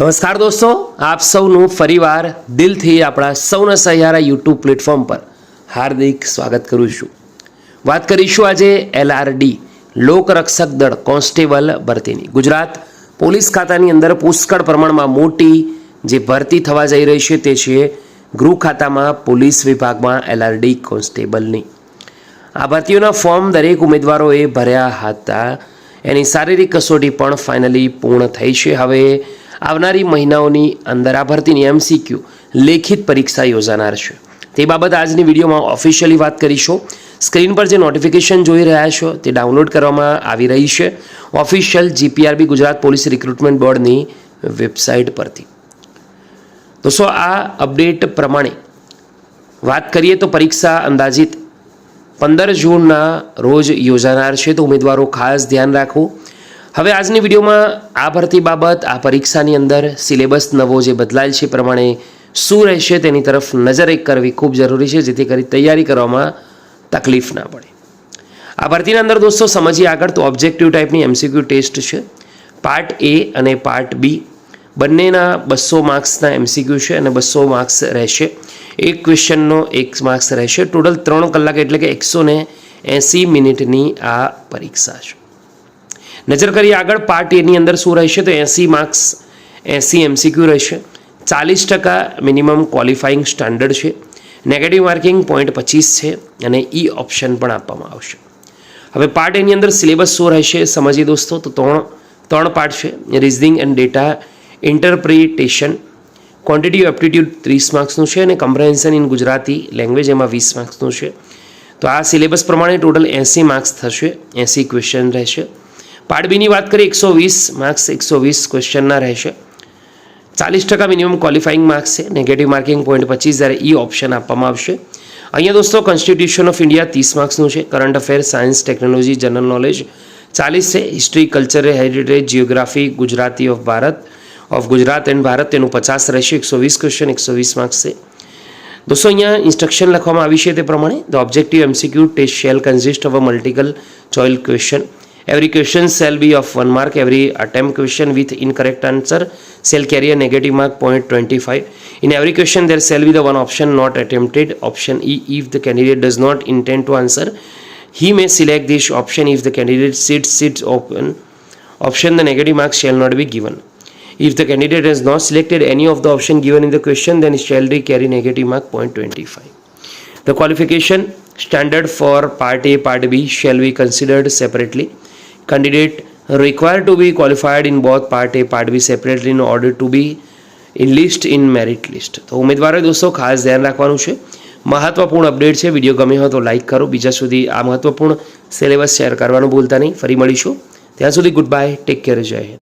નમસ્કાર દોસ્તો, આપ સૌનું ફરીવાર દિલથી આપણા સૌના સહિયારા યુટ્યુબ પ્લેટફોર્મ પર હાર્દિક સ્વાગત કરું છું. વાત કરીશું આજે LRD લોકરક્ષક દળ કોન્સ્ટેબલ ભરતીની. ગુજરાત પોલીસ ખાતાની અંદર પુષ્કળ પ્રમાણમાં મોટી જે ભરતી થવા જઈ રહી છે તે છે ગૃહ ખાતામાં પોલીસ વિભાગમાં LRD કોન્સ્ટેબલની. આ ભરતીઓના ફોર્મ દરેક ઉમેદવારોએ ભર્યા હતા. એની શારીરિક કસોટી પણ ફાઇનલી પૂર્ણ થઈ છે. હવે આવનારી મહિનાઓની અંદર આ ભરતીની MCQ લેખિત પરીક્ષા યોજાનાર છે. તે બાબત આજની વિડીયોમાં ઓફિશિયલી વાત કરીશું. સ્ક્રીન પર જે નોટિફિકેશન જોઈ રહ્યા છો તે ડાઉનલોડ કરવામાં આવી રહી છે official GPRB Gujarat police recruitment બોર્ડની વેબસાઇટ પરથી. દોસ્તો, આ અપડેટ પ્રમાણે વાત કરીએ તો પરીક્ષા અંદાજિત 15 જૂનના રોજ યોજાનાર છે, તો ઉમેદવારો ખાસ ધ્યાન રાખવું. હવે આજની વિડીયોમાં આ ભરતી બાબત, આ પરીક્ષાની અંદર સિલેબસ નવો જે બદલાયેલ છે પ્રમાણે શું રહેશે તેની તરફ નજર એક કરવી ખૂબ જરૂરી છે, જેથી કરી તૈયારી કરવામાં તકલીફ ના પડે. આ ભરતીના અંદર દોસ્તો સમજીએ આગળ તો ઓબ્જેક્ટિવ ટાઈપની MCQ ટેસ્ટ છે. પાર્ટ A અને પાર્ટ B બંનેના 200 માર્ક્સના MCQ છે અને 200 માર્ક્સ રહેશે. એક ક્વેશ્ચનનો 1 માર્ક્સ રહેશે. ટોટલ 3 કલાક એટલે કે 180 મિનિટની આ પરીક્ષા છે. નજર કરીએ આગળ પાર્ટ A ની અંદર શું રહેશે તો 80 માર્ક્સ 80 MCQ રહેશે. 40% મિનિમમ ક્વોલિફાઈંગ સ્ટાન્ડર્ડ છે. નેગેટિવ માર્કિંગ 0.25 છે અને ઓપ્શન પણ આપવામાં આવશે. હવે પાર્ટ A ની અંદર સિલેબસ શું રહેશે સમજીએ દોસ્તો. તો ત્રણ પાર્ટ છે. Reasoning and data interpretation, quantity aptitude 30 માર્ક્સનું છે અને કમ્પ્રેહેન્શન ઇન ગુજરાતી લેંગ્વેજ એમાં 20 માર્ક્સનું છે. તો આ સિલેબસ પ્રમાણે ટોટલ 80 માર્ક્સ થશે. 80 ક્વેશ્ચન રહેશે. પાર્ટ B ની વાત કરીએ 120 માર્ક્સ 120 ક્વેશ્ચનના રહેશે. 40% મિનિમમ ક્વોલિફાઈંગ માર્ક્સ છે. નેગેટિવ માર્કિંગ 0.25 જ્યારે ઓપ્શન આપવામાં આવશે. અહીંયા દોસ્તો કોન્સ્ટિટ્યુશન ઓફ ઇન્ડિયા 30 માર્ક્સનું છે. Current affair, science, technology, general knowledge 40 છે. History, culture, heritage, geography, Gujarati of Gujarat and Bharat તેનું 50 રહેશે. 120 ક્વેશ્ચન 120 માર્ક્સ છે. દોસ્તો અહીંયા ઇન્સ્ટ્રક્શન લખવામાં આવી છે તે પ્રમાણે the objective MCQ test shall consist of a multiple choice question. Every question shall be of 1 mark. Every attempt question with incorrect answer shall carry a negative mark 0.25. In every question there shall be the one option not attempted. Option E, if the candidate does not intend to answer, he may select this option. If the candidate sits open option, the negative mark shall not be given. If the candidate has not selected any of the option given in the question, then it shall carry negative mark 0.25. The qualification standard for part A, part B shall be considered separately. Candidate required to be qualified in both part A, part B separately in order to be enlisted in merit list. તો ઉમેદવારોએ દોસ્તો ખાસ ધ્યાન રાખવાનું છે. મહત્વપૂર્ણ update છે. Video ગમ્યો હોય તો લાઇક કરો. બીજા સુધી આ મહત્વપૂર્ણ સિલેબસ શેર કરવાનું ભૂલતા નહીં. ફરી મળીશું. ત્યાં સુધી ગુડ બાય, ટેક કેર, જય હિન્દ.